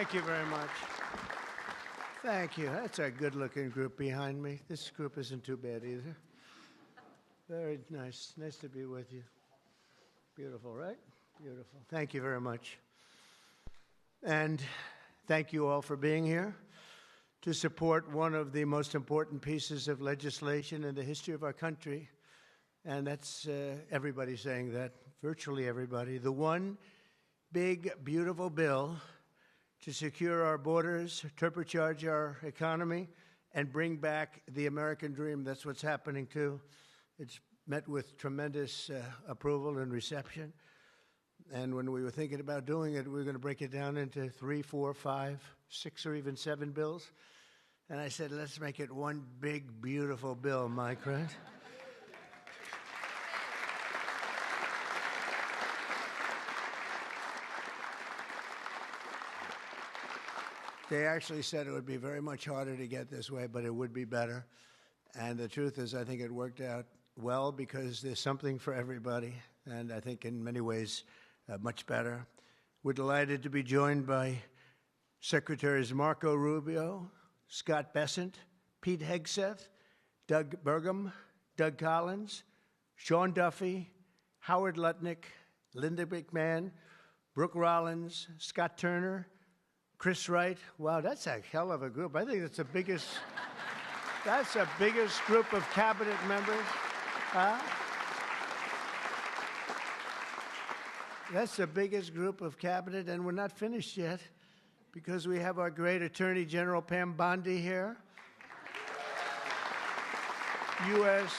Thank you very much. Thank you. That's a good-looking group behind me. This group isn't too bad either. Very nice. Nice to be with you. Beautiful, right? Beautiful. Thank you very much. And thank you all for being here to support one of the most important pieces of legislation in the history of our country. And that's everybody saying that, virtually everybody. The one big, beautiful bill to secure our borders, turbocharge our economy, and bring back the American dream. That's what's happening, too. It's met with tremendous approval and reception. And when we were thinking about doing it, we were going to break it down into 3, 4, 5, 6, or even 7 bills. And I said, let's make it one big, beautiful bill, Mike, right? They actually said it would be very much harder to get this way, but it would be better. And the truth is, I think it worked out well because there's something for everybody, and I think in many ways much better. We're delighted to be joined by Secretaries Marco Rubio, Scott Bessent, Pete Hegseth, Doug Burgum, Doug Collins, Sean Duffy, Howard Lutnick, Linda McMahon, Brooke Rollins, Scott Turner, Chris Wright. Wow, that's a hell of a group. I think that's the biggest group of cabinet members. Huh? That's the biggest group of cabinet, and we're not finished yet because we have our great Attorney General Pam Bondi here, U.S.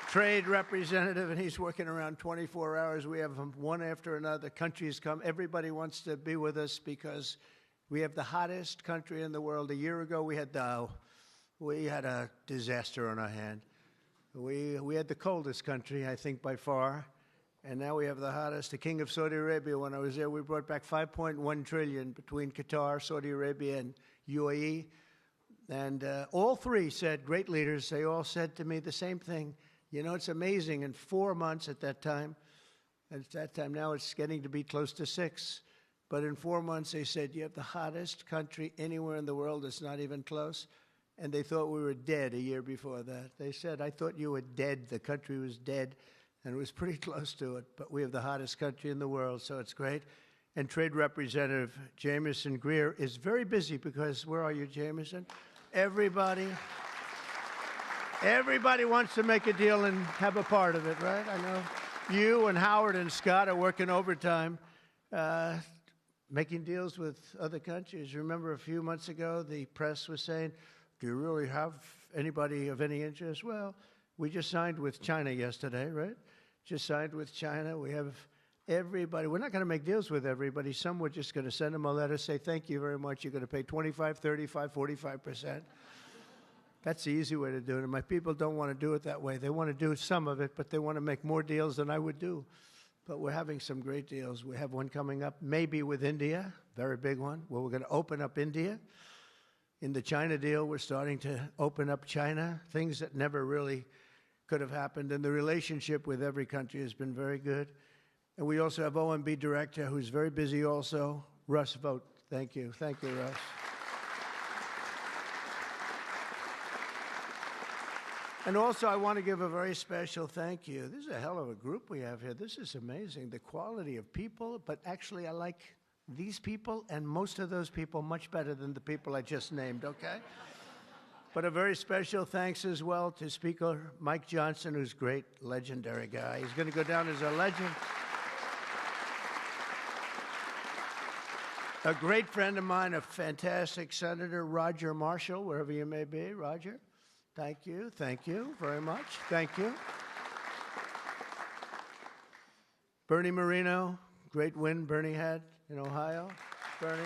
Trade Representative, and he's working around 24 hours. We have them one after another. Countries come. Everybody wants to be with us because we have the hottest country in the world. A year ago, we had a disaster on our hand. We had the coldest country, I think, by far. And now we have the hottest. The King of Saudi Arabia, when I was there, we brought back $5.1 trillion between Qatar, Saudi Arabia, and UAE. And all three said, great leaders, they all said to me the same thing. You know, it's amazing. In 4 months at that time, now it's getting to be close to 6. But in 4 months, they said, you have the hottest country anywhere in the world. It's not even close. And they thought we were dead a year before that. They said, I thought you were dead. The country was dead. And it was pretty close to it. But we have the hottest country in the world, so it's great. And Trade Representative Jamieson Greer is very busy because, where are you, Jamieson? Everybody wants to make a deal and have a part of it, right? I know you and Howard and Scott are working overtime, making deals with other countries. Remember a few months ago, the press was saying, do you really have anybody of any interest? Well, we just signed with China yesterday, right? Just signed with China. We have everybody. We're not going to make deals with everybody. Some we're just going to send them a letter, say, thank you very much. You're going to pay 25, 35, 45%. That's the easy way to do it. And my people don't want to do it that way. They want to do some of it, but they want to make more deals than I would do. But we're having some great deals. We have one coming up, maybe with India, very big one, where we're going to open up India. In the China deal, we're starting to open up China, things that never really could have happened. And the relationship with every country has been very good. And we also have OMB Director, who's very busy also, Russ Vogt. Thank you. Thank you, Russ. And also, I want to give a very special thank you. This is a hell of a group we have here. This is amazing, the quality of people. But actually, I like these people and most of those people much better than the people I just named, okay? But a very special thanks as well to Speaker Mike Johnson, who's a great, legendary guy. He's going to go down as a legend. A great friend of mine, a fantastic Senator, Roger Marshall, wherever you may be. Roger, thank you very much. Thank you. Bernie Moreno, great win Bernie had in Ohio. Bernie,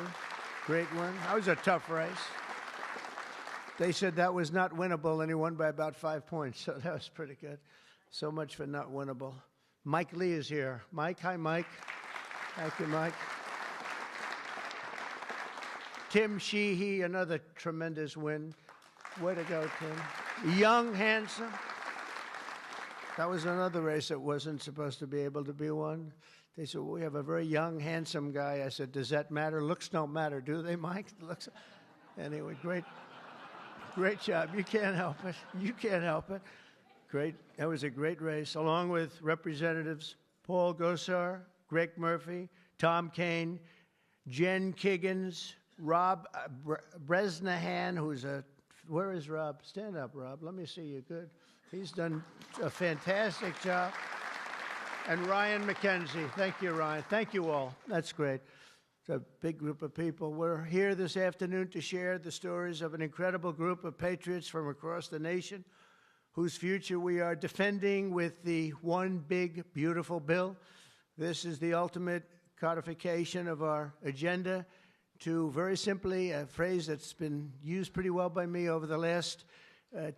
great win. That was a tough race. They said that was not winnable, and he won by about 5 points, so that was pretty good. So much for not winnable. Mike Lee is here. Mike, hi, Mike. Thank you, Mike. Tim Sheehy, another tremendous win. Way to go, Tim. Young, handsome. That was another race that wasn't supposed to be able to be won. They said, well, we have a very young, handsome guy. I said, does that matter? Looks don't matter, do they, Mike? Looks. Anyway, great job. You can't help it. You can't help it. Great. That was a great race, along with Representatives Paul Gosar, Greg Murphy, Tom Kaine, Jen Kiggins, Rob Bresnahan, who's where is Rob? Stand up, Rob. Let me see you. Good. He's done a fantastic job. And Ryan McKenzie. Thank you, Ryan. Thank you all. That's great. It's a big group of people. We're here this afternoon to share the stories of an incredible group of patriots from across the nation whose future we are defending with the one big, beautiful bill. This is the ultimate codification of our agenda to, very simply, a phrase that's been used pretty well by me over the last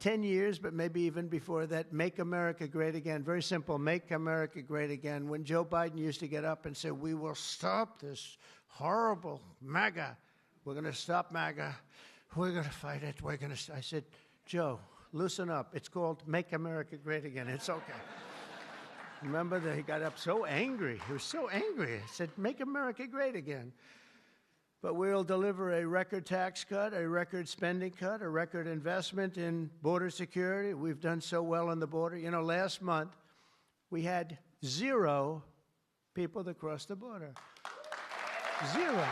10 years, but maybe even before that, make America great again. Very simple, make America great again. When Joe Biden used to get up and say, we will stop this horrible MAGA. We're going to stop MAGA. We're going to fight it. I said, Joe, loosen up. It's called Make America Great Again. It's okay. Remember that he got up so angry. He was so angry. He said, make America great again. But we'll deliver a record tax cut, a record spending cut, a record investment in border security. We've done so well on the border. You know, last month, we had 0 people that crossed the border. 0.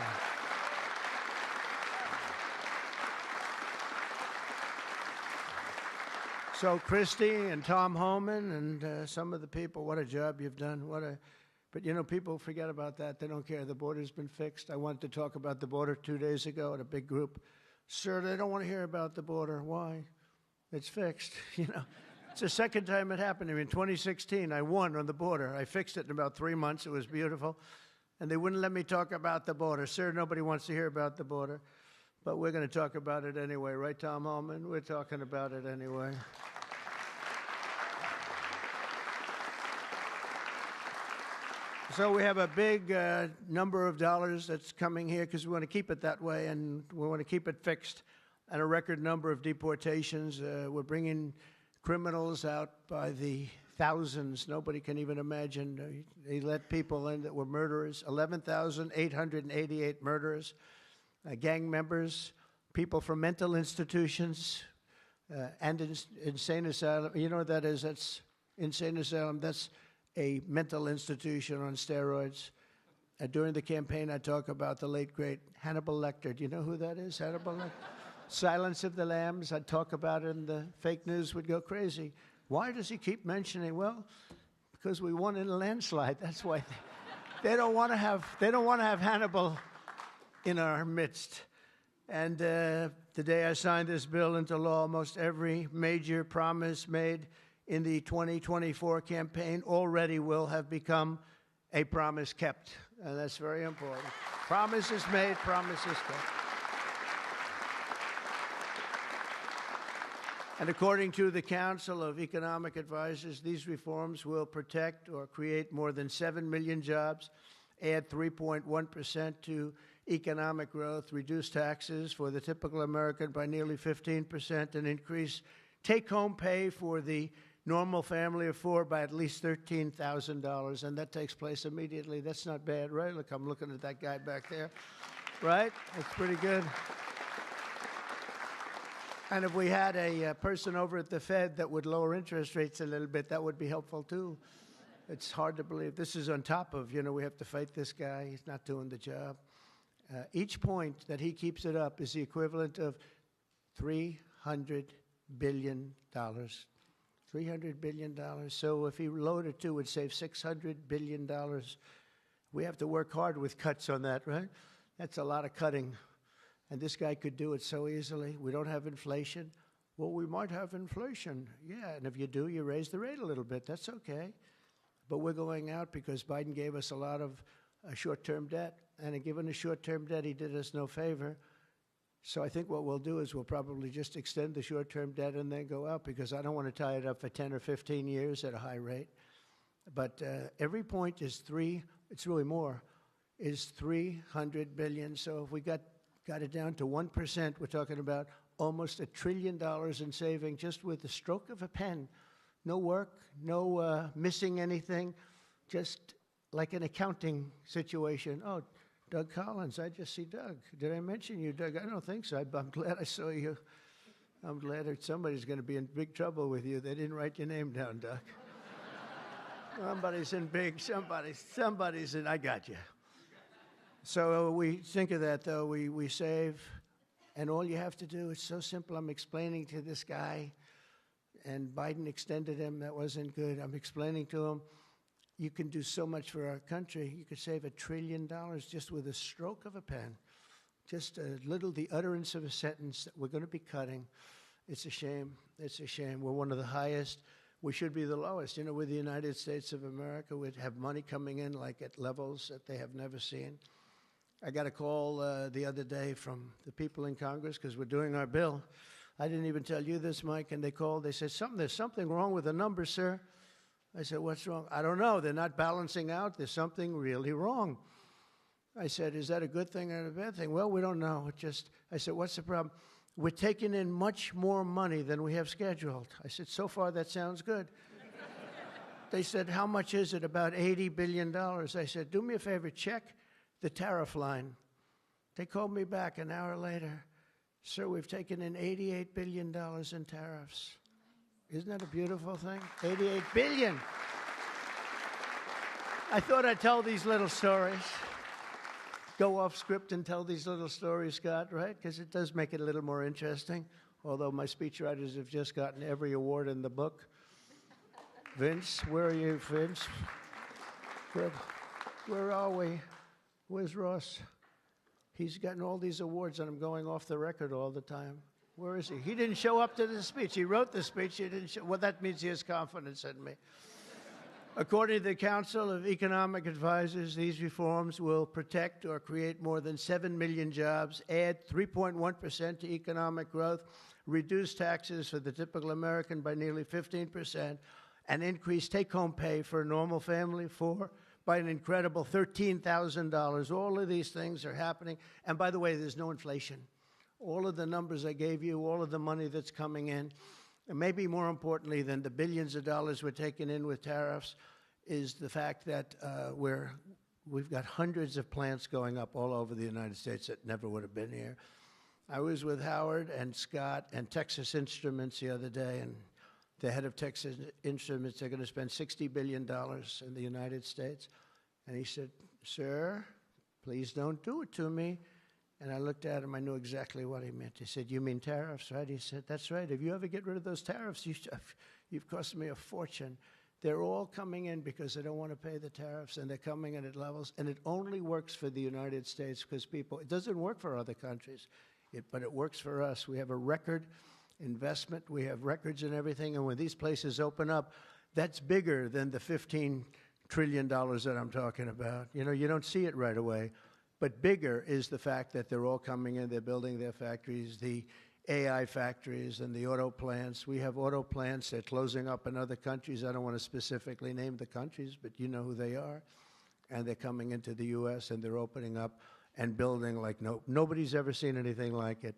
So Christie and Tom Homan and some of the people, what a job you've done. But, you know, people forget about that. They don't care. The border's been fixed. I wanted to talk about the border 2 days ago at a big group. Sir, they don't want to hear about the border. Why? It's fixed. You know, it's the second time it happened to me. In 2016, I won on the border. I fixed it in about 3 months. It was beautiful. And they wouldn't let me talk about the border. Sir, nobody wants to hear about the border. But we're going to talk about it anyway. Right, Tom Homan? We're talking about it anyway. So we have a big number of dollars that's coming here because we want to keep it that way, and we want to keep it fixed, and a record number of deportations. We're bringing criminals out by the thousands. Nobody can even imagine. They let people in that were murderers, 11,888 murderers, gang members, people from mental institutions and insane asylum. You know what that is? That's insane asylum. That's a mental institution on steroids. During the campaign, I talk about the late, great Hannibal Lecter. Do you know who that is, Hannibal Lecter? Silence of the Lambs. I'd talk about it, and the fake news would go crazy. Why does he keep mentioning? Well, because we won in a landslide. That's why they don't want to have Hannibal in our midst. And the day I signed this bill into law, almost every major promise made in the 2024 campaign already will have become a promise kept. And that's very important. Promises made, promises kept. And according to the Council of Economic Advisors, these reforms will protect or create more than 7 million jobs, add 3.1% to economic growth, reduce taxes for the typical American by nearly 15%, and increase take-home pay for the normal family of 4 by at least $13,000, and that takes place immediately. That's not bad, right? Look, I'm looking at that guy back there, right? That's pretty good. And if we had a person over at the Fed that would lower interest rates a little bit, that would be helpful too. It's hard to believe. This is on top of, you know, we have to fight this guy. He's not doing the job. Each point that he keeps it up is the equivalent of $300 billion. $300 billion. So if he loaded 2, it would save $600 billion. We have to work hard with cuts on that, right? That's a lot of cutting. And this guy could do it so easily. We don't have inflation. Well, we might have inflation. Yeah, and if you do, you raise the rate a little bit. That's okay. But we're going out because Biden gave us a lot of short-term debt. And given the short-term debt, he did us no favor. So I think what we'll do is we'll probably just extend the short-term debt and then go out, because I don't want to tie it up for 10 or 15 years at a high rate. But every point is it's really more, is $300 billion. So if we got it down to 1%, we're talking about almost $1 trillion in saving just with the stroke of a pen. No work, no missing anything, just like an accounting situation. Oh, Doug Collins, I just see Doug. Did I mention you, Doug? I don't think so. I'm glad I saw you. I'm glad that somebody's going to be in big trouble with you. They didn't write your name down, Doug. Somebody's in big, somebody's in, I got you. So we think of that, though. We save, and all you have to do, it's so simple. I'm explaining to this guy, and Biden extended him. That wasn't good. I'm explaining to him, you can do so much for our country. You could save $1 trillion just with a stroke of a pen. Just the utterance of a sentence that we're going to be cutting. It's a shame. It's a shame. We're one of the highest. We should be the lowest. You know, with the United States of America, we'd have money coming in like at levels that they have never seen. I got a call the other day from the people in Congress because we're doing our bill. I didn't even tell you this, Mike, and they called. They said, there's something wrong with the numbers, sir. I said, what's wrong? I don't know. They're not balancing out. There's something really wrong. I said, is that a good thing or a bad thing? Well, we don't know. I said, what's the problem? We're taking in much more money than we have scheduled. I said, so far that sounds good. They said, how much is it? About $80 billion. I said, do me a favor, check the tariff line. They called me back an hour later. Sir, we've taken in $88 billion in tariffs. Isn't that a beautiful thing? $88 billion. I thought I'd tell these little stories. Go off script and tell these little stories, Scott, right? Because it does make it a little more interesting. Although my speechwriters have just gotten every award in the book. Vince, where are you, Vince? Good. Where are we? Where's Ross? He's gotten all these awards, and I'm going off the record all the time. Where is he? He didn't show up to the speech. He wrote the speech. He didn't show. Well, that means he has confidence in me. According to the Council of Economic Advisors, these reforms will protect or create more than 7 million jobs, add 3.1% to economic growth, reduce taxes for the typical American by nearly 15%, and increase take-home pay for a normal family by an incredible $13,000. All of these things are happening. And by the way, there's no inflation. All of the numbers I gave you, all of the money that's coming in, and maybe more importantly than the billions of dollars we're taking in with tariffs, is the fact that we've got hundreds of plants going up all over the United States that never would have been here. I was with Howard and Scott and Texas Instruments the other day, and the head of Texas Instruments, they're going to spend $60 billion in the United States. And he said, sir, please don't do it to me. And I looked at him. I knew exactly what he meant. He said, you mean tariffs, right? He said, that's right. If you ever get rid of those tariffs, you've cost me a fortune. They're all coming in because they don't want to pay the tariffs, and they're coming in at levels. And it only works for the United States because it doesn't work for other countries, but it works for us. We have a record investment. We have records and everything. And when these places open up, that's bigger than the $15 trillion that I'm talking about. You know, you don't see it right away. But bigger is the fact that they're all coming in, they're building their factories, the AI factories and the auto plants. We have auto plants that are closing up in other countries. I don't want to specifically name the countries, but you know who they are. And they're coming into the U.S. and they're opening up and building like nobody's ever seen anything like it.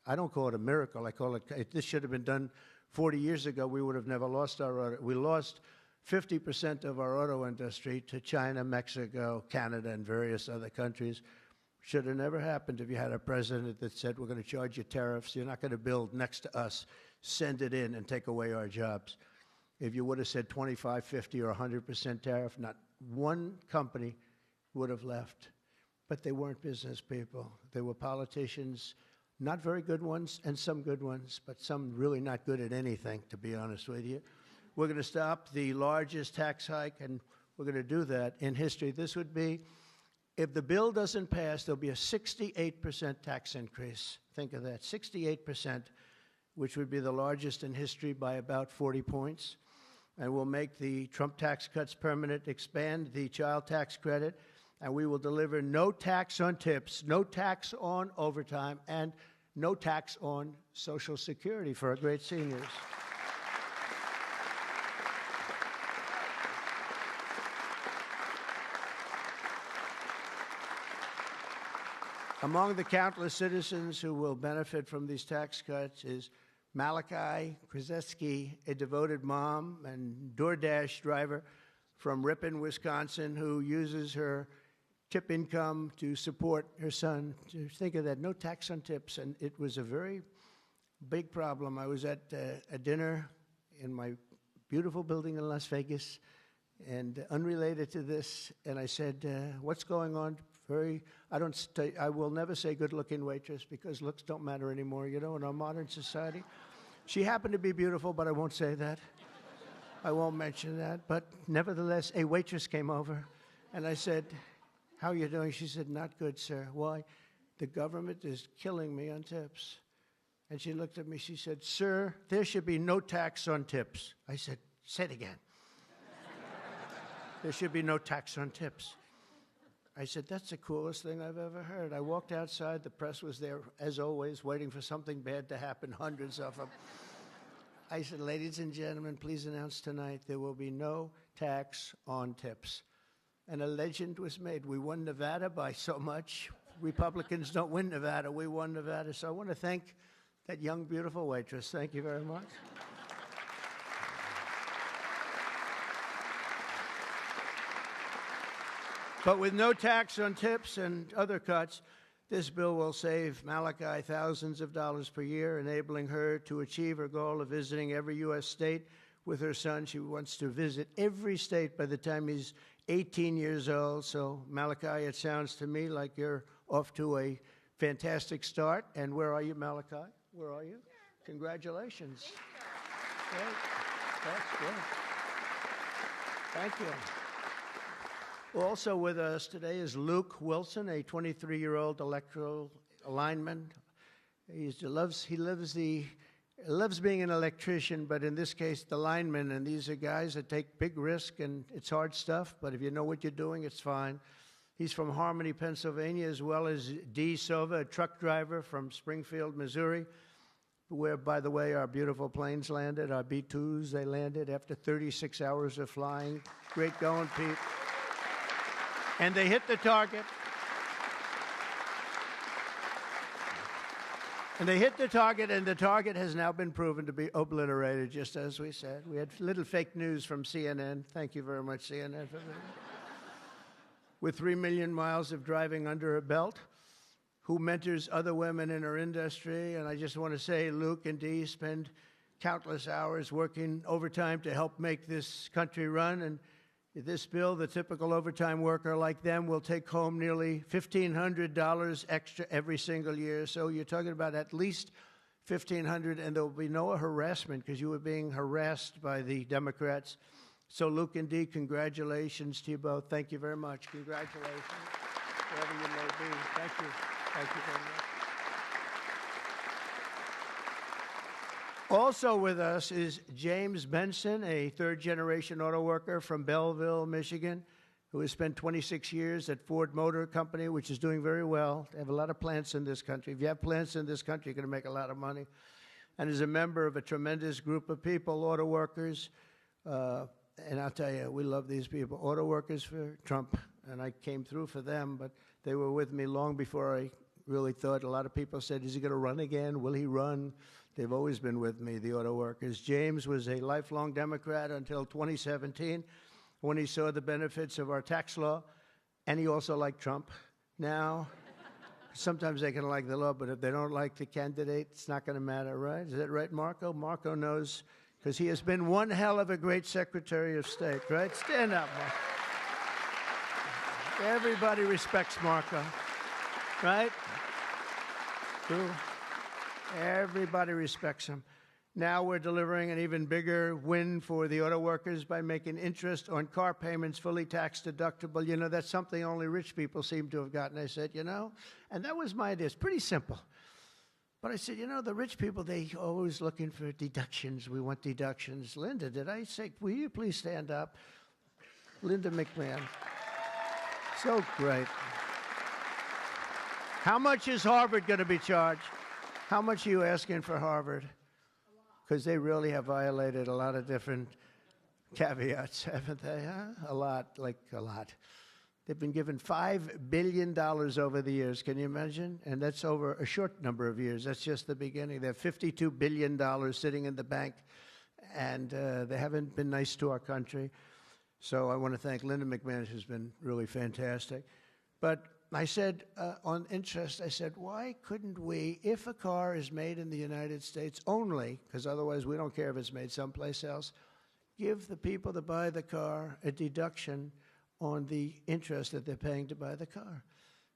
I don't call it a miracle. I call it, this should have been done 40 years ago. We would have never lost our auto. We lost 50% of our auto industry to China, Mexico, Canada, and various other countries. Should have never happened if you had a president that said, we're going to charge you tariffs. You're not going to build next to us. Send it in and take away our jobs. If you would have said 25, 50, or 100% tariff, not one company would have left. But they weren't business people. They were politicians, not very good ones, and some good ones, but some really not good at anything, to be honest with you. We're going to stop the largest tax hike, and we're going to do that in history. This would be, if the bill doesn't pass, there'll be a 68% tax increase. Think of that, 68%, which would be the largest in history by about 40 points. And we'll make the Trump tax cuts permanent, expand the child tax credit, and we will deliver no tax on tips, no tax on overtime, and no tax on Social Security for our great seniors. Among the countless citizens who will benefit from these tax cuts is Malachi Krzyzewski, a devoted mom and DoorDash driver from Ripon, Wisconsin, who uses her tip income to support her son. Just think of that, no tax on tips. And it was a very big problem. I was at a dinner in my beautiful building in Las Vegas, and unrelated to this, and I said, what's going on? I will never say good-looking waitress, because looks don't matter anymore, you know, in our modern society. She happened to be beautiful, but I won't say that. I won't mention that. But nevertheless, a waitress came over, and I said, how are you doing? She said, not good, sir. Why? The government is killing me on tips. And she looked at me, she said, sir, there should be no tax on tips. I said, say it again. There should be no tax on tips. I said, that's the coolest thing I've ever heard. I walked outside, the press was there, as always, waiting for something bad to happen, hundreds of them. I said, ladies and gentlemen, please announce tonight there will be no tax on tips. And a legend was made. We won Nevada by so much. Republicans don't win Nevada. We won Nevada. So I want to thank that young, beautiful waitress. Thank you very much. But with no tax on tips and other cuts, this bill will save Malachi thousands of dollars per year, enabling her to achieve her goal of visiting every U.S. state with her son. She wants to visit every state by the time he's 18 years old. So, Malachi, it sounds to me like you're off to a fantastic start. And where are you, Malachi? Where are you? Congratulations. Great. That's good. Thank you. Also with us today is Luke Wilson, a 23-year-old electoral lineman. He loves being an electrician, but in this case, the lineman. And these are guys that take big risk, and it's hard stuff. But if you know what you're doing, it's fine. He's from Harmony, Pennsylvania, as well as Dee Sova, a truck driver from Springfield, Missouri, where, by the way, our beautiful planes landed, our B-2s. They landed after 36 hours of flying. Great going, Pete. And they hit the target. And they hit the target, and the target has now been proven to be obliterated, just as we said. We had little fake news from CNN. Thank you very much, CNN, for that. With 3 million miles of driving under her belt, who mentors other women in her industry. And I just want to say, Luke and Dee spend countless hours working overtime to help make this country run. And this bill, the typical overtime worker like them will take home nearly $1,500 extra every single year. So you're talking about at least $1,500, and there will be no harassment because you were being harassed by the Democrats. So Luke and Dee, congratulations to you both. Thank you very much. Congratulations, wherever you may be. Thank you. Thank you very much. Also with us is James Benson, a third-generation auto worker from Belleville, Michigan, who has spent 26 years at Ford Motor Company, which is doing very well. They have a lot of plants in this country. If you have plants in this country, you're going to make a lot of money. And is a member of a tremendous group of people, auto workers. And I'll tell you, we love these people. Auto workers for Trump, and I came through for them, but they were with me long before I really thought. A lot of people said, is he going to run again? Will he run? They've always been with me, the auto workers. James was a lifelong Democrat until 2017 when he saw the benefits of our tax law, and he also liked Trump. Now, sometimes they can like the law, but if they don't like the candidate, it's not going to matter, right? Is that right, Marco? Marco knows, because he has been one hell of a great Secretary of State, right? Stand up, Marco. Everybody respects Marco, right? True. Everybody respects him. Now we're delivering an even bigger win for the auto workers by making interest on car payments fully tax deductible. You know, that's something only rich people seem to have gotten. I said, you know, and that was my idea. It's pretty simple. But I said, you know, the rich people, they always looking for deductions. We want deductions. Linda, did I say, will you please stand up? Linda McMahon. So great. How much is Harvard going to be charged? How much are you asking for Harvard? Because they really have violated a lot of different caveats, haven't they? Huh? A lot, like a lot. They've been given $5 billion over the years. Can you imagine? And that's over a short number of years. That's just the beginning. They have $52 billion sitting in the bank, and they haven't been nice to our country. So I want to thank Linda McMahon, who's been really fantastic. But I said on interest, I said, why couldn't we, if a car is made in the United States only, because otherwise we don't care if it's made someplace else, give the people that buy the car a deduction on the interest that they're paying to buy the car.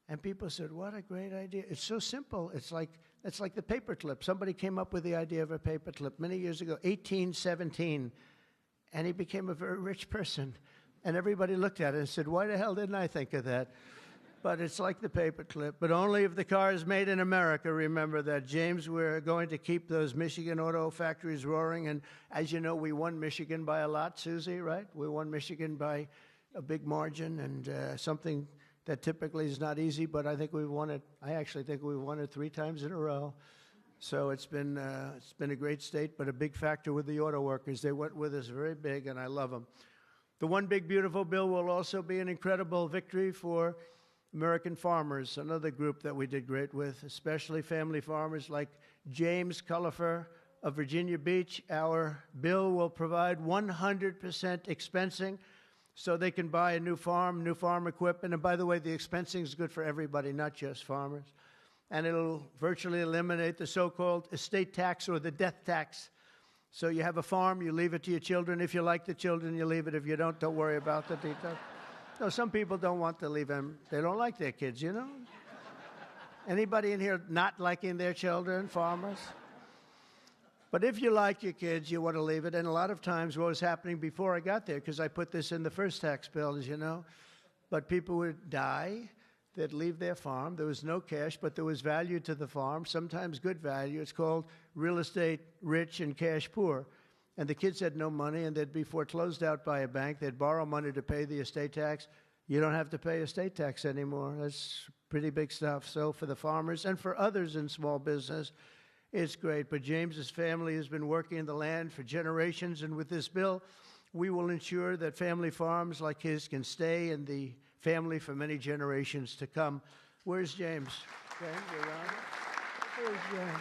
And people said, what a great idea. It's so simple. It's like the paperclip. Somebody came up with the idea of a paperclip many years ago, 1817, and he became a very rich person. And everybody looked at it and said, why the hell didn't I think of that? But it's like the paperclip, but only if the car is made in America. Remember that, James. We're going to keep those Michigan auto factories roaring. And as you know, we won Michigan by a lot, Susie, right? We won Michigan by a big margin, and something that typically is not easy, but I think we've won it. I actually think we've won it 3 times in a row. So it's been a great state, but a big factor with the auto workers. They went with us very big, and I love them. The One Big Beautiful Bill will also be an incredible victory for American farmers, another group that we did great with, especially family farmers like James Cullifer of Virginia Beach. Our bill will provide 100% expensing so they can buy a new farm equipment. And by the way, the expensing is good for everybody, not just farmers. And it'll virtually eliminate the so-called estate tax or the death tax. So you have a farm, you leave it to your children. If you like the children, you leave it. If you don't worry about the details. No, some people don't want to leave them. They don't like their kids, you know? Anybody in here not liking their children, farmers? But if you like your kids, you want to leave it. And a lot of times what was happening before I got there, because I put this in the first tax bill, as you know, but people would die, they'd leave their farm. There was no cash, but there was value to the farm, sometimes good value. It's called real estate rich and cash poor. And the kids had no money, and they'd be foreclosed out by a bank. They'd borrow money to pay the estate tax. You don't have to pay estate tax anymore. That's pretty big stuff. So for the farmers and for others in small business, it's great. But James's family has been working in the land for generations, and with this bill, we will ensure that family farms like his can stay in the family for many generations to come. Where's James? James, you around? Where's James?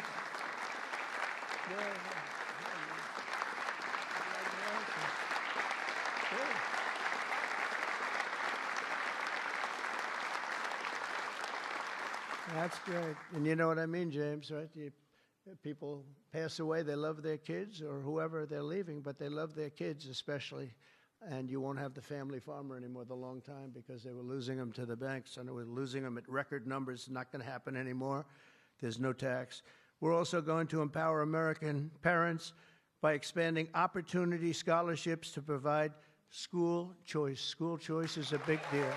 That's great. And you know what I mean, James, right? People pass away, they love their kids or whoever they're leaving, but they love their kids especially. And you won't have the family farmer anymore the long time because they were losing them to the banks, and they were losing them at record numbers. It's not going to happen anymore. There's no tax. We're also going to empower American parents by expanding opportunity scholarships to provide school choice. School choice is a big deal.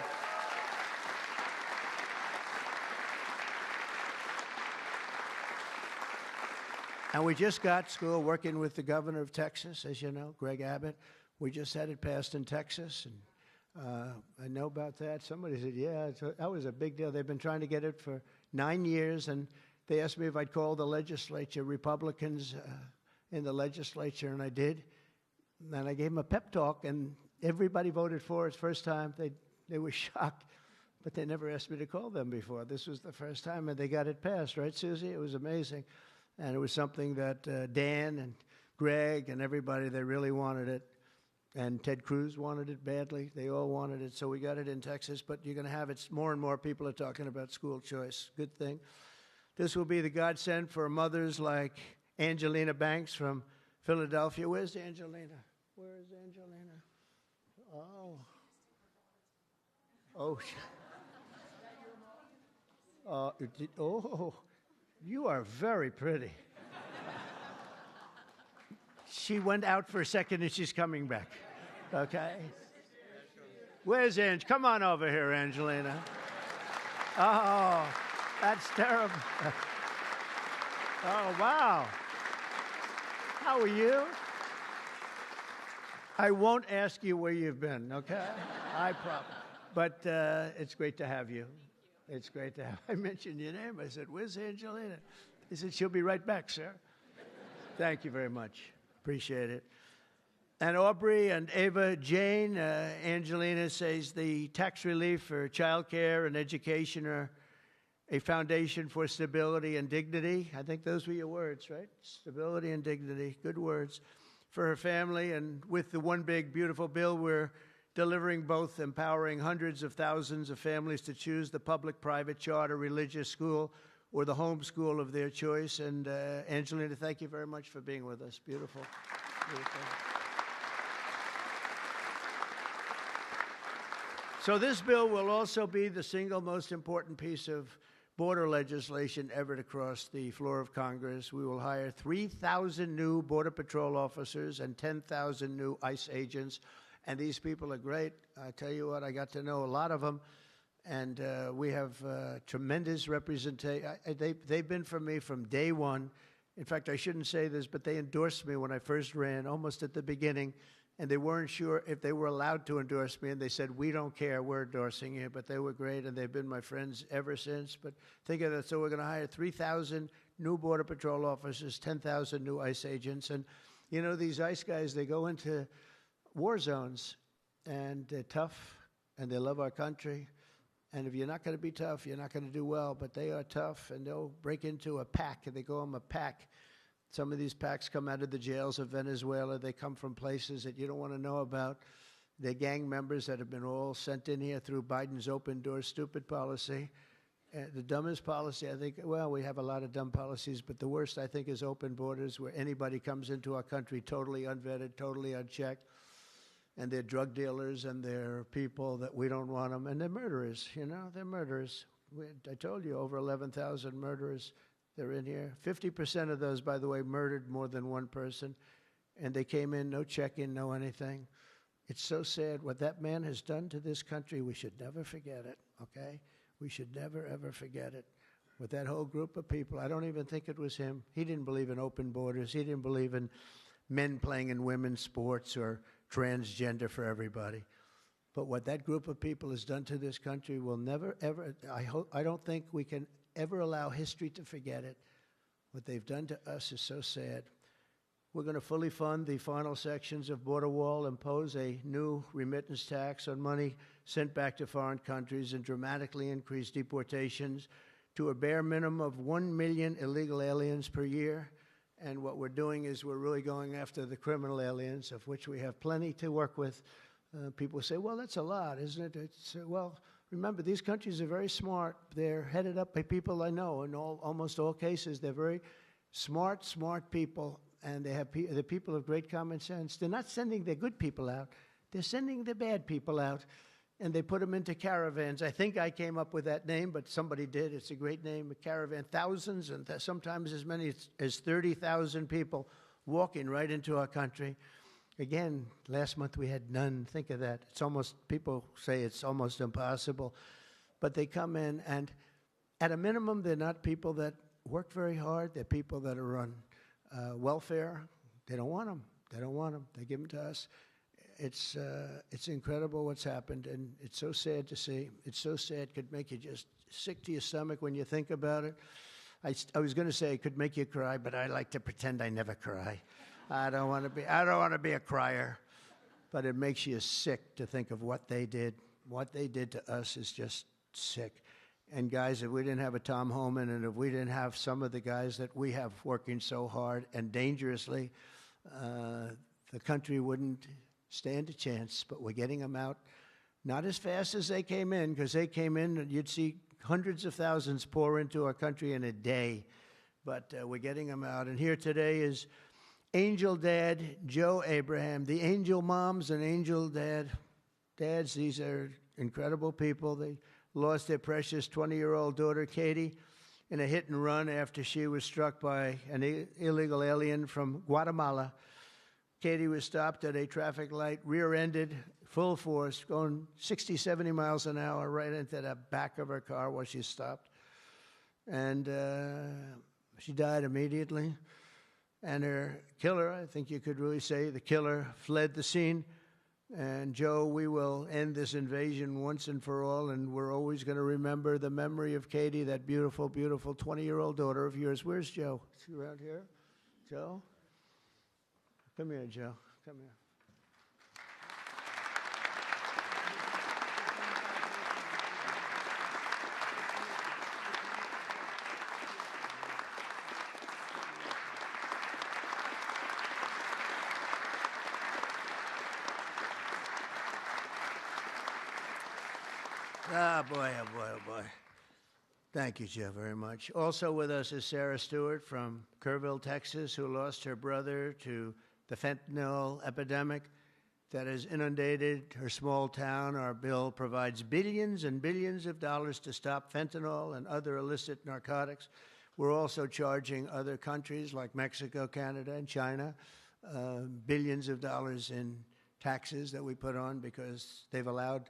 And we just got school working with the governor of Texas, as you know, Greg Abbott. We just had it passed in Texas, and I know about that. Somebody said, yeah, that was a big deal. They've been trying to get it for 9 years, and they asked me if I'd call the legislature, Republicans in the legislature, and I did. And I gave them a pep talk, and everybody voted for it. First time, they were shocked, but they never asked me to call them before. This was the first time, and they got it passed, right, Susie? It was amazing. And it was something that Dan and Greg and everybody, they really wanted it. And Ted Cruz wanted it badly. They all wanted it, so we got it in Texas. But you're going to have it. More and more people are talking about school choice. Good thing. This will be the godsend for mothers like Angelina Banks from Philadelphia. Where's Angelina? Where is Angelina? Oh, you are very pretty. She went out for a second and she's coming back. Okay? Where's Ange? Come on over here, Angelina. Oh, that's terrible. Oh, wow. How are you? I won't ask you where you've been, okay? I promise. But it's great to have you. It's great to have. I mentioned your name. I said, where's Angelina? He said, she'll be right back, sir. Thank you very much. Appreciate it. And Aubrey and Ava Jane, Angelina says the tax relief for child care and education are a foundation for stability and dignity. I think those were your words, right? Stability and dignity. Good words for her family. And with the One Big Beautiful Bill, we're delivering both empowering hundreds of thousands of families to choose the public, private, charter, religious school, or the home school of their choice. And Angelina, thank you very much for being with us. Beautiful. Beautiful. So this bill will also be the single most important piece of border legislation ever to cross the floor of Congress. We will hire 3,000 new Border Patrol officers and 10,000 new ICE agents. And these people are great. I tell you what, I got to know a lot of them. And we have tremendous representation. They've been for me from day one. In fact, I shouldn't say this, but they endorsed me when I first ran, almost at the beginning. And they weren't sure if they were allowed to endorse me. And they said, we don't care, we're endorsing you. But they were great, and they've been my friends ever since. But think of that. So we're going to hire 3,000 new Border Patrol officers, 10,000 new ICE agents. And, you know, these ICE guys, they go into war zones, and they're tough, and they love our country. And if you're not going to be tough, you're not going to do well. But they are tough, and they'll break into a pack, and they call them a pack. Some of these packs come out of the jails of Venezuela. They come from places that you don't want to know about. They're gang members that have been all sent in here through Biden's open door stupid policy. The dumbest policy, I think, well, we have a lot of dumb policies, but the worst, I think, is open borders, where anybody comes into our country totally unvetted, totally unchecked. And they're drug dealers, and they're people that we don't want them. And they're murderers, you know, they're murderers. I told you, over 11,000 murderers. They're in here. 50% of those, by the way, murdered more than one person. And they came in, no check-in, no anything. It's so sad. What that man has done to this country, we should never forget it, okay? We should never, ever forget it. With that whole group of people, I don't even think it was him. He didn't believe in open borders. He didn't believe in men playing in women's sports or transgender for everybody. But what that group of people has done to this country will never, ever, I don't think we can ever allow history to forget it. What they've done to us is so sad. We're going to fully fund the final sections of Border Wall, impose a new remittance tax on money sent back to foreign countries, and dramatically increase deportations to a bare minimum of 1 million illegal aliens per year. And what we're doing is we're really going after the criminal aliens, of which we have plenty to work with. People say, well, that's a lot, isn't it? Well, remember, these countries are very smart. They're headed up by people I know. In almost all cases, they're very smart people, and they're people of great common sense. They're not sending their good people out. They're sending the bad people out, and they put them into caravans. I think I came up with that name, but somebody did. It's a great name, a caravan. Thousands, and sometimes as many as 30,000 people walking right into our country. Again, last month we had none. Think of that. It's almost, people say it's almost impossible. But they come in, and at a minimum, they're not people that work very hard. They're people that are on welfare. They don't want them. They don't want them. They give them to us. It's incredible what's happened, and it's so sad to see. It's so sad. It could make you just sick to your stomach when you think about it. I was going to say it could make you cry, but I like to pretend I never cry. I don't want to be a crier, but it makes you sick to think of what they did. What they did to us is just sick. And guys, if we didn't have a Tom Homan, and if we didn't have some of the guys that we have working so hard and dangerously, the country wouldn't stand a chance. But we're getting them out, not as fast as they came in, because they came in and you'd see hundreds of thousands pour into our country in a day. But we're getting them out. And here today is Angel Dad Joe Abraham, the Angel Moms and Angel Dads. These are incredible people. They lost their precious 20-year-old daughter, Katie, in a hit and run after she was struck by an illegal alien from Guatemala. Katie was stopped at a traffic light, rear-ended, full force, going 60, 70 miles an hour right into the back of her car while she stopped. And she died immediately. And her killer, I think you could really say the killer, fled the scene. And Joe, we will end this invasion once and for all, and we're always going to remember the memory of Katie, that beautiful, beautiful 20-year-old daughter of yours. Where's Joe? Is he around here? Joe? Come here, Joe. Come here. Ah, boy, oh, boy, oh, boy. Thank you, Joe, very much. Also with us is Sarah Stewart from Kerrville, Texas, who lost her brother to the fentanyl epidemic that has inundated her small town. Our bill provides billions and billions of dollars to stop fentanyl and other illicit narcotics. We're also charging other countries like Mexico, Canada, and China billions of dollars in taxes that we put on because they've allowed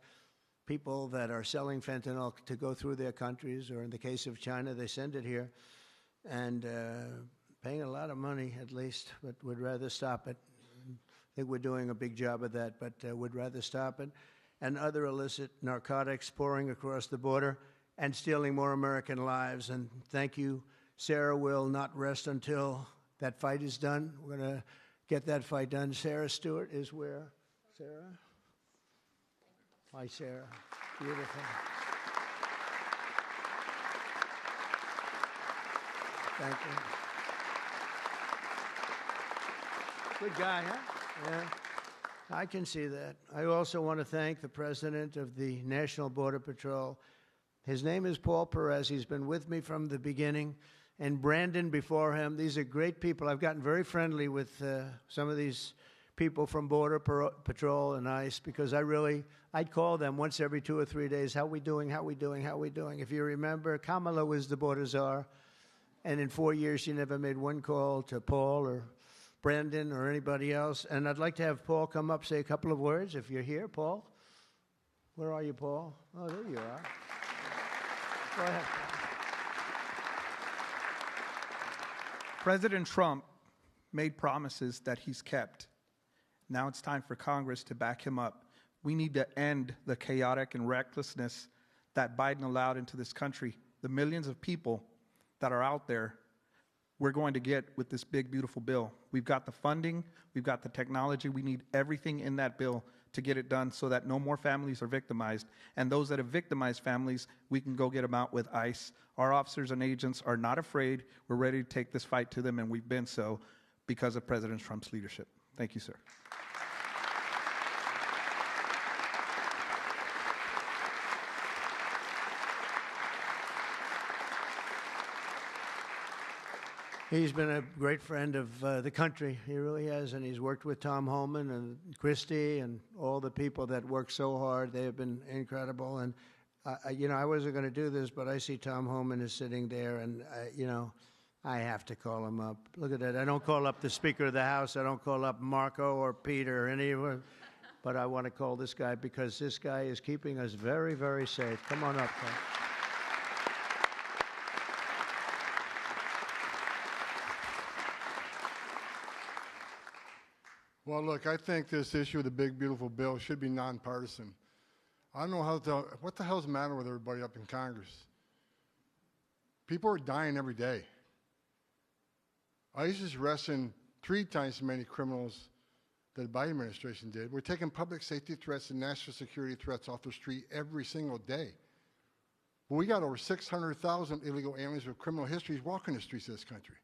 people that are selling fentanyl to go through their countries, or in the case of China, they send it here, and paying a lot of money at least, but would rather stop it. I think we're doing a big job of that, but would rather stop it. And other illicit narcotics pouring across the border and stealing more American lives. And thank you. Sarah will not rest until that fight is done. We're going to get that fight done. Sarah Stewart is where? Sarah? Hi, Sarah. Beautiful. Thank you. Good guy, huh? Yeah. I can see that. I also want to thank the president of the National Border Patrol. His name is Paul Perez. He's been with me from the beginning. And Brandon before him. These are great people. I've gotten very friendly with some of these people from Border Patrol and ICE because I'd call them once every 2 or 3 days. How we doing? How we doing? How we doing? If you remember, Kamala was the border czar. And in 4 years, she never made one call to Paul or Brandon or anybody else. And I'd like to have Paul come up, say a couple of words. If you're here, Paul. Where are you, Paul? Oh, there you are. Go ahead. President Trump made promises that he's kept. Now it's time for Congress to back him up. We need to end the chaotic and recklessness that Biden allowed into this country. The millions of people that are out there, we're going to get with this big, beautiful bill. We've got the funding, we've got the technology, we need everything in that bill to get it done so that no more families are victimized. And those that have victimized families, we can go get them out with ICE. Our officers and agents are not afraid. We're ready to take this fight to them, and we've been so because of President Trump's leadership. Thank you, sir. He's been a great friend of the country. He really has, and he's worked with Tom Homan and Christie and all the people that work so hard. They have been incredible. And, I wasn't going to do this, but I see Tom Homan is sitting there, and, I have to call him up. Look at that. I don't call up the Speaker of the House. I don't call up Marco or Peter or anyone. But I want to call this guy because this guy is keeping us very, very safe. Come on up, Tom. Well, look, I think this issue of the big, beautiful bill should be nonpartisan. I don't know what the hell's the matter with everybody up in Congress? People are dying every day. ICE is arresting 3 times as many criminals that the Biden administration did. We're taking public safety threats and national security threats off the street every single day. But we got over 600,000 illegal aliens with criminal histories walking the streets of this country.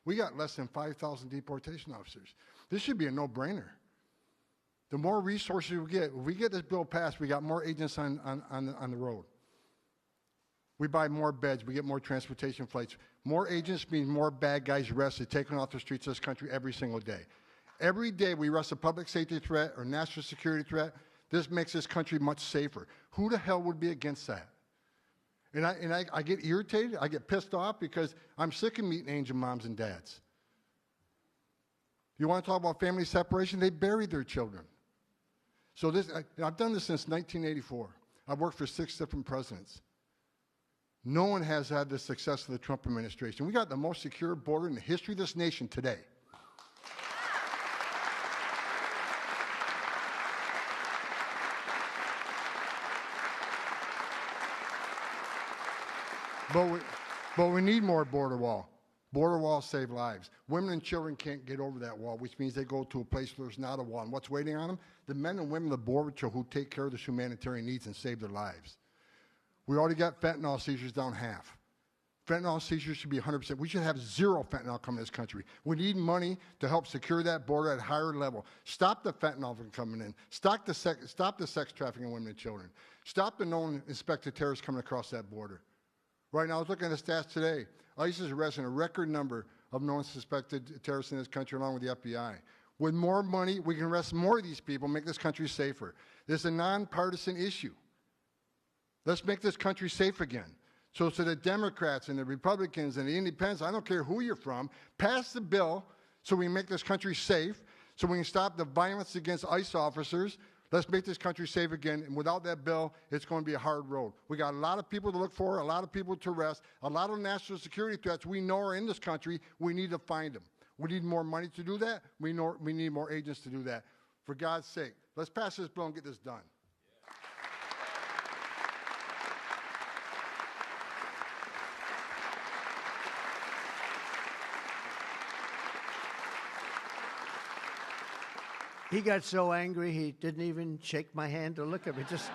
We got less than 5,000 deportation officers. This should be a no-brainer. The more resources we get, if we get this bill passed, we got more agents on the road. We buy more beds, we get more transportation flights. More agents means more bad guys arrested, taken off the streets of this country every single day. Every day we arrest a public safety threat or national security threat. This makes this country much safer. Who the hell would be against that? And I get irritated, I get pissed off because I'm sick of meeting angel moms and dads. You want to talk about family separation? They buried their children. So I've done this since 1984. I've worked for 6 different presidents. No one has had the success of the Trump administration. We got the most secure border in the history of this nation today. But we need more border wall. Border walls save lives. Women and children can't get over that wall, which means they go to a place where there's not a wall. And what's waiting on them? The men and women of the Border Patrol who take care of the humanitarian needs and save their lives. We already got fentanyl seizures down half. Fentanyl seizures should be 100%. We should have zero fentanyl coming to this country. We need money to help secure that border at a higher level. Stop the fentanyl from coming in. Stop the sex trafficking of women and children. Stop the known inspected terrorists coming across that border. Right now, I was looking at the stats today. ICE is arresting a record number of known suspected terrorists in this country, along with the FBI. With more money, we can arrest more of these people, make this country safer. This is a nonpartisan issue. Let's make this country safe again. So the Democrats and the Republicans and the Independents, I don't care who you're from, pass the bill so we make this country safe, so we can stop the violence against ICE officers. Let's make this country safe again. And without that bill, it's going to be a hard road. We got a lot of people to look for, a lot of people to arrest, a lot of national security threats we know are in this country. We need to find them. We need more money to do that. We need more agents to do that. For God's sake, let's pass this bill and get this done. He got so angry he didn't even shake my hand or look at me. Just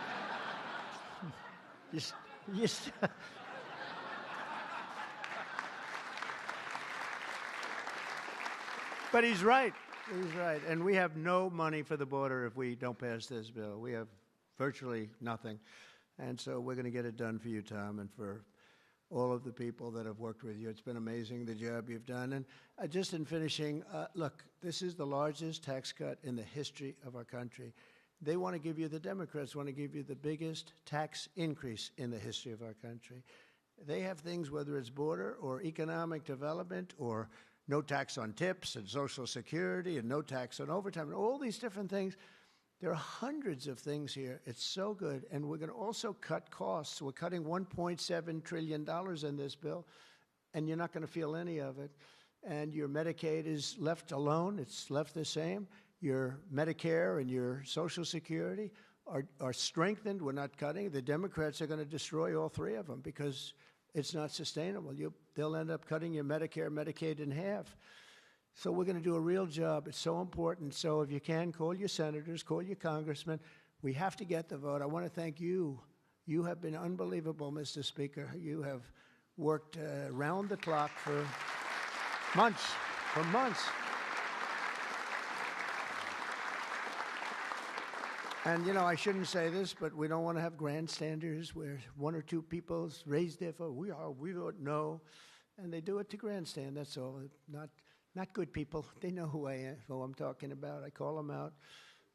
But he's right. He's right. And we have no money for the border if we don't pass this bill. We have virtually nothing. And so we're going to get it done for you, Tom, and for all of the people that have worked with you. It's been amazing, the job you've done. And just in finishing, look, this is the largest tax cut in the history of our country. They want to give you, the Democrats want to give you the biggest tax increase in the history of our country. They have things, whether it's border or economic development or no tax on tips and Social Security and no tax on overtime and all these different things. There are hundreds of things here. It's so good. And we're going to also cut costs. We're cutting $1.7 trillion in this bill, and you're not going to feel any of it. And your Medicaid is left alone. It's left the same. Your Medicare and your Social Security are strengthened. We're not cutting. The Democrats are going to destroy all three of them because it's not sustainable. They'll end up cutting your Medicare, Medicaid in half. So we're going to do a real job. It's so important. So if you can, call your senators, call your congressmen. We have to get the vote. I want to thank you. You have been unbelievable, Mr. Speaker. You have worked round the clock for months, And, you know, I shouldn't say this, but we don't want to have grandstanders where one or two people raise their vote. We vote no. And they do it to grandstand, that's all. Not good people. They know who I'm talking about. I call them out.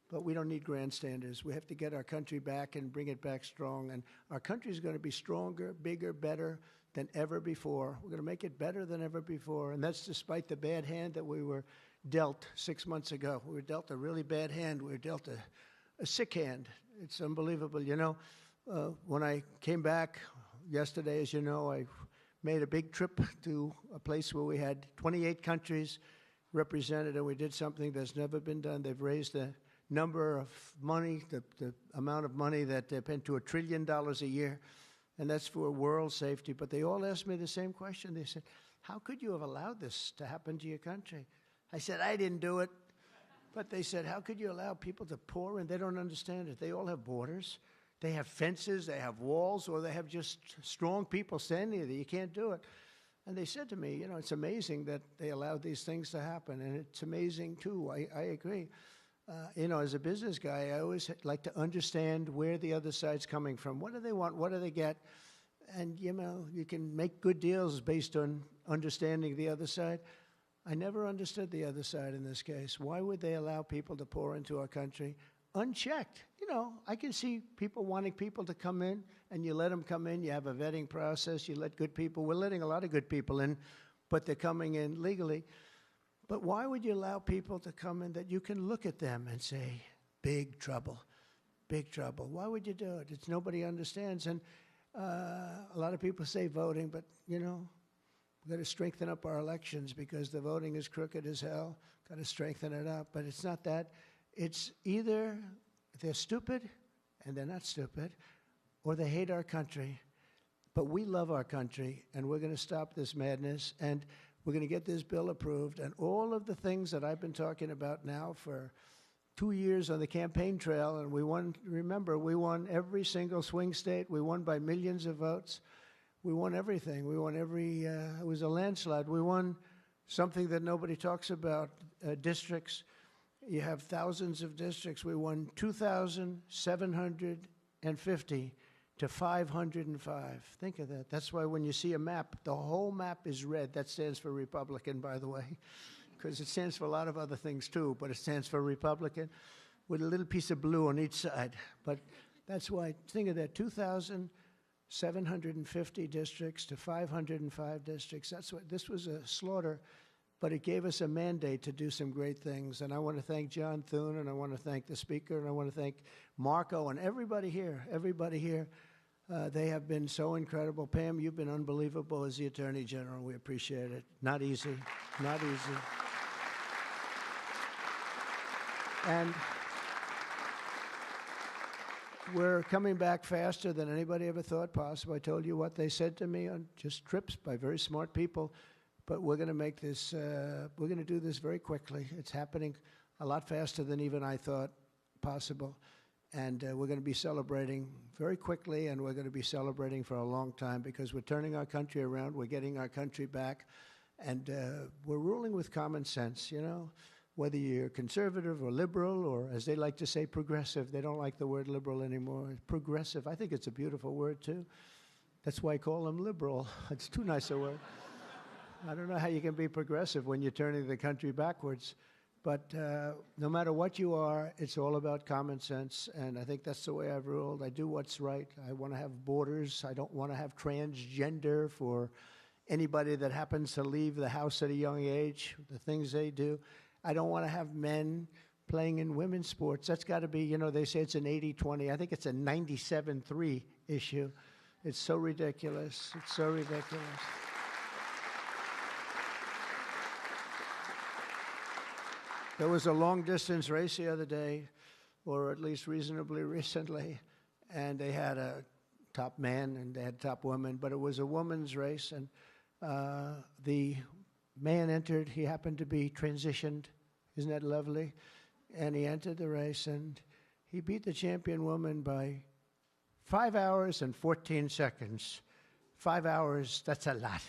But we don't need grandstanders. We have to get our country back and bring it back strong. And our country is going to be stronger, bigger, better than ever before. We're going to make it better than ever before. And that's despite the bad hand that we were dealt 6 months ago. We were dealt a really bad hand. We were dealt a sick hand. It's unbelievable. You know, when I came back yesterday, as you know, I made a big trip to a place where we had 28 countries represented, and we did something that's never been done. They've raised the number of money, the amount of money that they spend to $1 trillion a year, and that's for world safety. But they all asked me the same question. They said, how could you have allowed this to happen to your country? I said, I didn't do it. But they said, how could you allow people to pour in? They don't understand it. They all have borders. They have fences, they have walls, or they have just strong people standing there. You can't do it. And they said to me, you know, it's amazing that they allowed these things to happen. And it's amazing, too. I agree. You know, as a business guy, I always like to understand where the other side's coming from. What do they want? What do they get? And, you know, you can make good deals based on understanding the other side. I never understood the other side in this case. Why would they allow people to pour into our country unchecked? You know, I can see people wanting people to come in, and you let them come in. You have a vetting process. You let good people. We're letting a lot of good people in, but they're coming in legally. But why would you allow people to come in that you can look at them and say, big trouble, big trouble? Why would you do it? It's nobody understands. And a lot of people say voting, but, you know, we've got to strengthen up our elections because the voting is crooked as hell. Got to strengthen it up. But it's not that. It's either they're stupid and they're not stupid, or they hate our country. But we love our country, and we're going to stop this madness, and we're going to get this bill approved. And all of the things that I've been talking about now for 2 years on the campaign trail, and we won, remember, we won every single swing state. We won by millions of votes. We won everything. We won every, it was a landslide. We won something that nobody talks about, districts. You have thousands of districts. We won 2,750 to 505. Think of that. That's why when you see a map, the whole map is red. That stands for Republican, by the way, because it stands for a lot of other things too, but it stands for Republican with a little piece of blue on each side. But that's why, think of that, 2,750 districts to 505 districts. That's what, this was a slaughter, but it gave us a mandate to do some great things. And I want to thank John Thune, and I want to thank the speaker, and I want to thank Marco and everybody here, they have been so incredible. Pam, you've been unbelievable as the Attorney General. We appreciate it. Not easy, not easy. And we're coming back faster than anybody ever thought possible. I told you what they said to me on just trips by very smart people. But we're going to make this, we're going to do this very quickly. It's happening a lot faster than even I thought possible. And we're going to be celebrating very quickly, and we're going to be celebrating for a long time because we're turning our country around. We're getting our country back. And we're ruling with common sense, you know, whether you're conservative or liberal or, as they like to say, progressive. They don't like the word liberal anymore. Progressive, I think it's a beautiful word, too. That's why I call them liberal. It's too nice a word. I don't know how you can be progressive when you're turning the country backwards. But no matter what you are, it's all about common sense. And I think that's the way I've ruled. I do what's right. I want to have borders. I don't want to have transgender for anybody that happens to leave the house at a young age, the things they do. I don't want to have men playing in women's sports. That's got to be, you know, they say it's an 80-20. I think it's a 97-3 issue. It's so ridiculous. It's so ridiculous. There was a long-distance race the other day, or at least reasonably recently, and they had a top man and they had top woman, but it was a woman's race, and the man entered. He happened to be transitioned. Isn't that lovely? And he entered the race, and he beat the champion woman by 5 hours and 14 seconds. 5 hours, that's a lot.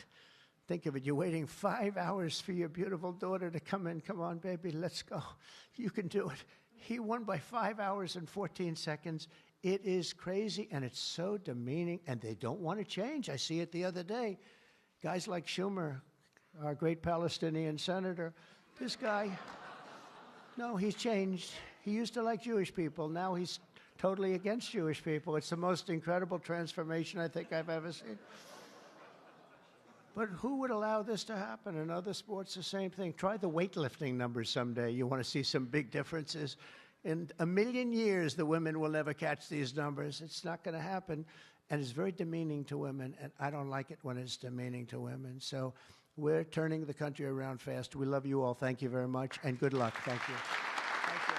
Think of it, you're waiting 5 hours for your beautiful daughter to come in. Come on, baby, let's go. You can do it. He won by 5 hours and 14 seconds. It is crazy, and it's so demeaning, and they don't want to change. I see it the other day. Guys like Schumer, our great Palestinian senator, this guy, no, he's changed. He used to like Jewish people. Now he's totally against Jewish people. It's the most incredible transformation I think I've ever seen. But who would allow this to happen? In other sports, the same thing. Try the weightlifting numbers someday. You want to see some big differences. In a million years, the women will never catch these numbers. It's not going to happen. And it's very demeaning to women, and I don't like it when it's demeaning to women. So we're turning the country around fast. We love you all. Thank you very much, and good luck. Thank you. Thank you.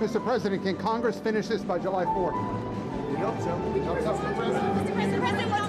Mr. President, can Congress finish this by July 4th? We hope so. Mr. President,